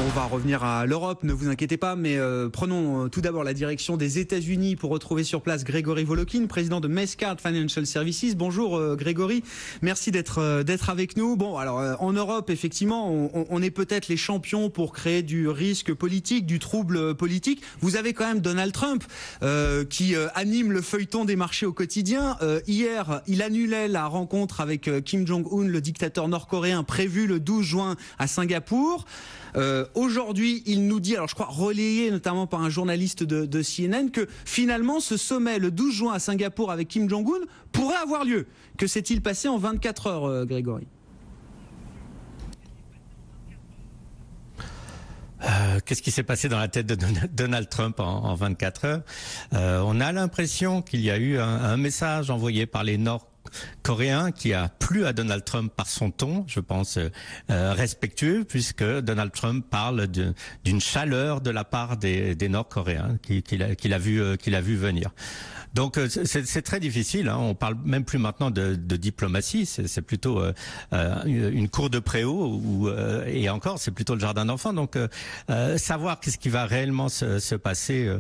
On va revenir à l'Europe, ne vous inquiétez pas, mais prenons tout d'abord la direction des États-Unis pour retrouver sur place Grégory Volokin, président de Maestcard Financial Services. Bonjour Grégory, merci d'être avec nous. Bon, alors en Europe, effectivement, on est peut-être les champions pour créer du risque politique, du trouble politique. Vous avez quand même Donald Trump qui anime le feuilleton des marchés au quotidien. Hier, il annulait la rencontre avec Kim Jong-un, le dictateur nord-coréen, prévue le 12 juin à Singapour. Aujourd'hui, il nous dit, alors je crois relayé notamment par un journaliste de CNN, que finalement ce sommet le 12 juin à Singapour avec Kim Jong-un pourrait avoir lieu. Que s'est-il passé en 24 heures, Grégory ? Qu'est-ce qui s'est passé dans la tête de Donald Trump en 24 heures? On a l'impression qu'il y a eu un message envoyé par les Nord-Coréens qui a plu à Donald Trump par son ton, je pense respectueux, puisque Donald Trump parle d'une chaleur de la part des Nord-Coréens qu'il a vu venir. Donc c'est très difficile, hein. On parle même plus maintenant de diplomatie, c'est plutôt une cour de préau et encore c'est plutôt le jardin d'enfants. Donc savoir qu'est-ce qui va réellement se passer,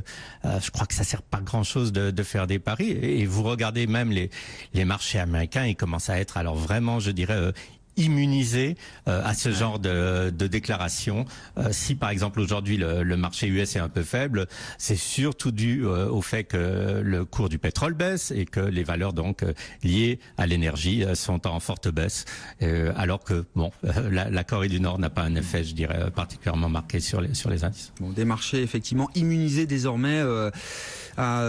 je crois que ça sert pas grand-chose de faire des paris. Et vous regardez même les marchés américains, ils commencent à être alors vraiment, je dirais, immunisés à ce genre de déclaration. Si par exemple aujourd'hui le marché US est un peu faible, c'est surtout dû au fait que le cours du pétrole baisse et que les valeurs donc liées à l'énergie sont en forte baisse, alors que bon, la Corée du Nord n'a pas un effet, je dirais, particulièrement marqué sur les indices. Bon, des marchés effectivement immunisés désormais à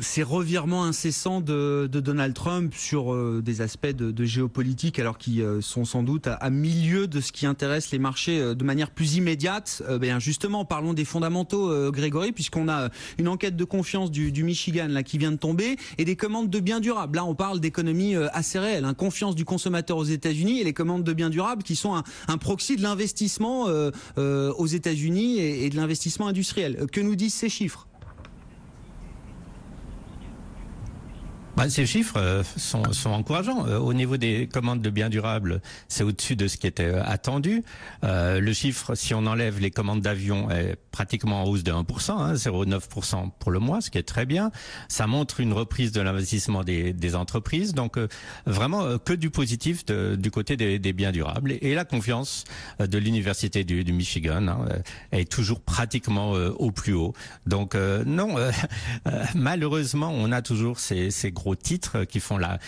ces revirements incessants de Donald Trump sur des aspects de géopolitique, alors qui sont sans doute à milieu de ce qui intéresse les marchés de manière plus immédiate. Justement, parlons des fondamentaux, Grégory, puisqu'on a une enquête de confiance du Michigan là qui vient de tomber, et des commandes de biens durables. Là, on parle d'économie assez réelle, hein, confiance du consommateur aux États-Unis, et les commandes de biens durables qui sont un proxy de l'investissement aux États-Unis et de l'investissement industriel. Que nous disent ces chiffres ? Ces chiffres sont encourageants. Au niveau des commandes de biens durables, c'est au-dessus de ce qui était attendu. Le chiffre, si on enlève les commandes d'avions, est pratiquement en hausse de 1%, 0,9% pour le mois, ce qui est très bien. Ça montre une reprise de l'investissement des entreprises. Donc vraiment que du positif du côté des biens durables. Et la confiance de l'université du Michigan est toujours pratiquement au plus haut. Donc malheureusement, on a toujours ces gros titres qui font la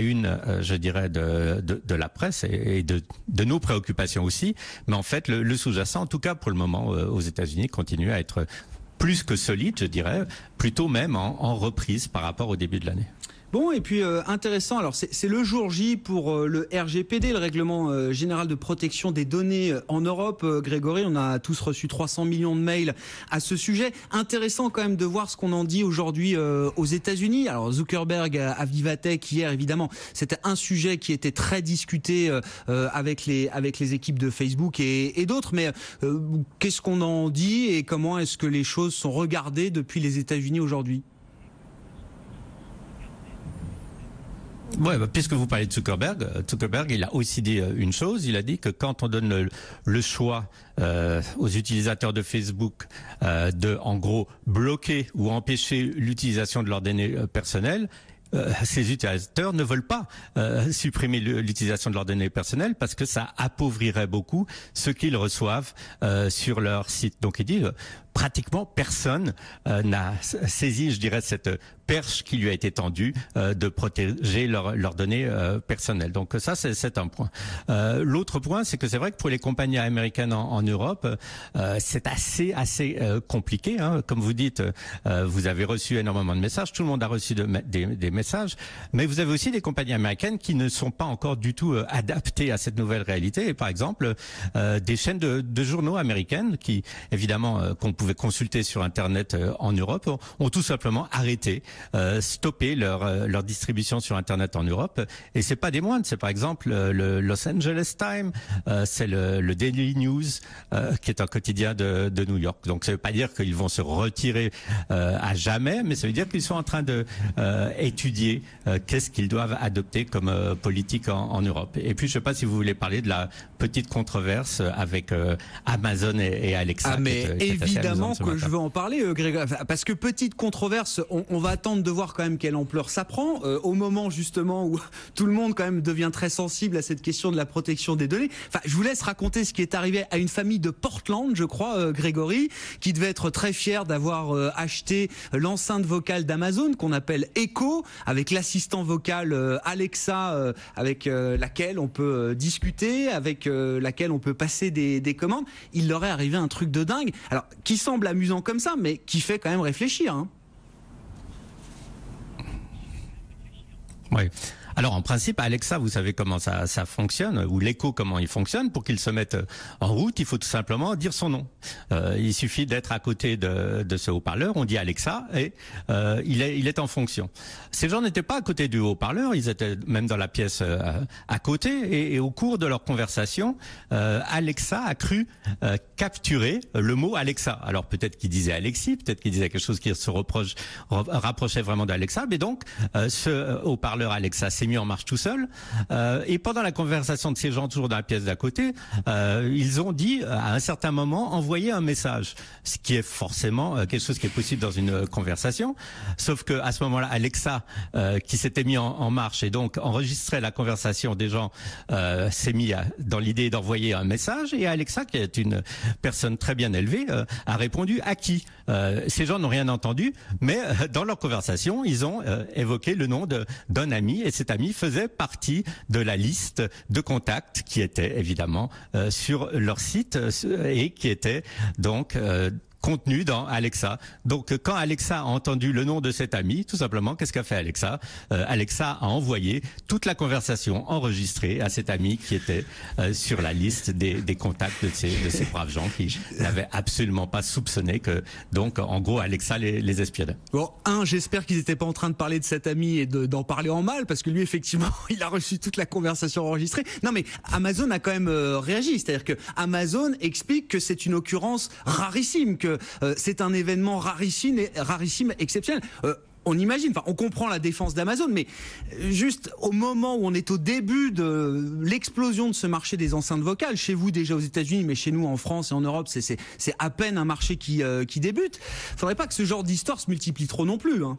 une, je dirais, de la presse et de nos préoccupations aussi. Mais en fait, le sous-jacent, en tout cas pour le moment, aux États-Unis, continue à être plus que solide, je dirais, plutôt même en reprise par rapport au début de l'année. Bon, et puis intéressant, alors c'est le jour J pour le RGPD, le règlement général de protection des données en Europe. Grégory, on a tous reçu 300 millions de mails à ce sujet. Intéressant quand même de voir ce qu'on en dit aujourd'hui aux États-Unis. Alors Zuckerberg à Vivatech hier, évidemment, c'était un sujet qui était très discuté avec les équipes de Facebook et d'autres. Mais qu'est-ce qu'on en dit et comment est-ce que les choses sont regardées depuis les États-Unis aujourd'hui ? Ouais, puisque vous parlez de Zuckerberg, il a aussi dit une chose. Il a dit que quand on donne le choix aux utilisateurs de Facebook de, en gros, bloquer ou empêcher l'utilisation de leurs données personnelles, ces utilisateurs ne veulent pas supprimer l'utilisation de leurs données personnelles parce que ça appauvrirait beaucoup ce qu'ils reçoivent sur leur site. Donc il dit pratiquement personne n'a saisi, je dirais, cette perche qui lui a été tendue de protéger leurs données personnelles. Donc ça, c'est un point. L'autre point, c'est que c'est vrai que pour les compagnies américaines en Europe, c'est assez compliqué. Hein. Comme vous dites, vous avez reçu énormément de messages. Tout le monde a reçu des messages. Mais vous avez aussi des compagnies américaines qui ne sont pas encore du tout adaptées à cette nouvelle réalité. Et par exemple, des chaînes de journaux américaines qui, évidemment, qu'on pouvait pouvaient consulter sur Internet en Europe ont tout simplement arrêté, stoppé leur distribution sur Internet en Europe. Et c'est pas des moindres, c'est par exemple le Los Angeles Times, c'est le Daily News, qui est un quotidien de New York. Donc ça veut pas dire qu'ils vont se retirer à jamais, mais ça veut dire qu'ils sont en train de étudier qu'est-ce qu'ils doivent adopter comme politique en Europe. Et puis je sais pas si vous voulez parler de la petite controverse avec Amazon et Alexa. Ah mais évidemment que je veux en parler, Grégory, parce que petite controverse, on va attendre de voir quand même quelle ampleur ça prend, au moment justement où tout le monde quand même devient très sensible à cette question de la protection des données. Enfin, je vous laisse raconter ce qui est arrivé à une famille de Portland, je crois, Grégory, qui devait être très fière d'avoir acheté l'enceinte vocale d'Amazon qu'on appelle Echo, avec l'assistant vocal Alexa, avec laquelle on peut discuter, avec laquelle on peut passer des commandes. Il leur est arrivé un truc de dingue, alors qui semble amusant comme ça, mais qui fait quand même réfléchir, hein. Oui. Alors en principe, Alexa, vous savez comment ça fonctionne, ou l'Echo comment il fonctionne. Pour qu'il se mette en route, il faut tout simplement dire son nom. Il suffit d'être à côté de ce haut-parleur, on dit Alexa et il est en fonction. Ces gens n'étaient pas à côté du haut-parleur, ils étaient même dans la pièce à côté et au cours de leur conversation, Alexa a cru capturer le mot Alexa. Alors peut-être qu'il disait Alexis, peut-être qu'il disait quelque chose qui se rapprochait vraiment d'Alexa, mais donc ce haut-parleur Alexa s'est mis en marche tout seul, et pendant la conversation de ces gens toujours dans la pièce d'à côté, ils ont dit à un certain moment envoyer un message, ce qui est forcément quelque chose qui est possible dans une conversation, sauf que à ce moment-là Alexa qui s'était mis en marche et donc enregistrait la conversation des gens s'est mis dans l'idée d'envoyer un message, et Alexa, qui est une personne très bien élevée, a répondu à qui. Ces gens n'ont rien entendu, mais dans leur conversation ils ont évoqué le nom d'un ami, et cet ami faisait partie de la liste de contacts qui était évidemment sur leur site et qui était donc contenu dans Alexa. Donc quand Alexa a entendu le nom de cet ami, tout simplement, qu'est-ce qu'a fait Alexa? Alexa a envoyé toute la conversation enregistrée à cet ami qui était sur la liste des contacts de ces braves gens qui n'avaient absolument pas soupçonné que, donc en gros, Alexa les espionnait. Bon, j'espère qu'ils n'étaient pas en train de parler de cet ami et d'en parler en mal, parce que lui, effectivement, il a reçu toute la conversation enregistrée. Non mais Amazon a quand même réagi, c'est-à-dire que Amazon explique que c'est une occurrence rarissime, que c'est un événement rarissime, exceptionnel. On imagine, enfin, on comprend la défense d'Amazon, mais juste au moment où on est au début de l'explosion de ce marché des enceintes vocales, chez vous déjà aux États-Unis, mais chez nous en France et en Europe, c'est à peine un marché qui débute. Faudrait pas que ce genre d'histoire se multiplie trop non plus, hein.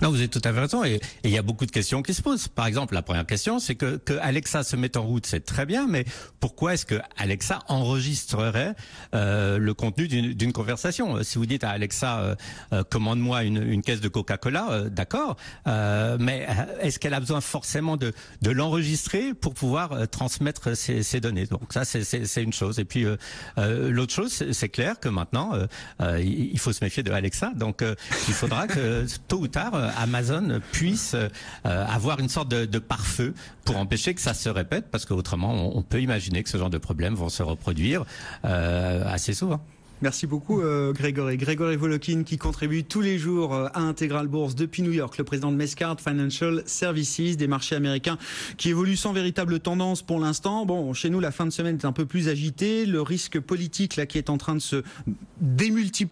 Non, vous avez tout à fait raison, et il y a beaucoup de questions qui se posent. Par exemple, la première question, c'est que Alexa se mette en route, c'est très bien, mais pourquoi est-ce que Alexa enregistrerait le contenu d'une conversation? Si vous dites à Alexa, commande-moi une caisse de Coca-Cola, d'accord, mais est-ce qu'elle a besoin forcément de l'enregistrer pour pouvoir transmettre ces données? Donc ça, c'est une chose. Et puis l'autre chose, c'est clair que maintenant, il faut se méfier de Alexa. Donc il faudra que tôt ou tard, Amazon puisse avoir une sorte de pare-feu pour empêcher que ça se répète, parce qu'autrement on peut imaginer que ce genre de problèmes vont se reproduire assez souvent. Merci beaucoup Grégory. Grégory Volokin qui contribue tous les jours à Intégral Bourse depuis New York, le président de Mescard Financial Services, des marchés américains qui évoluent sans véritable tendance pour l'instant. Bon, chez nous la fin de semaine est un peu plus agitée, le risque politique là qui est en train de se démultiplier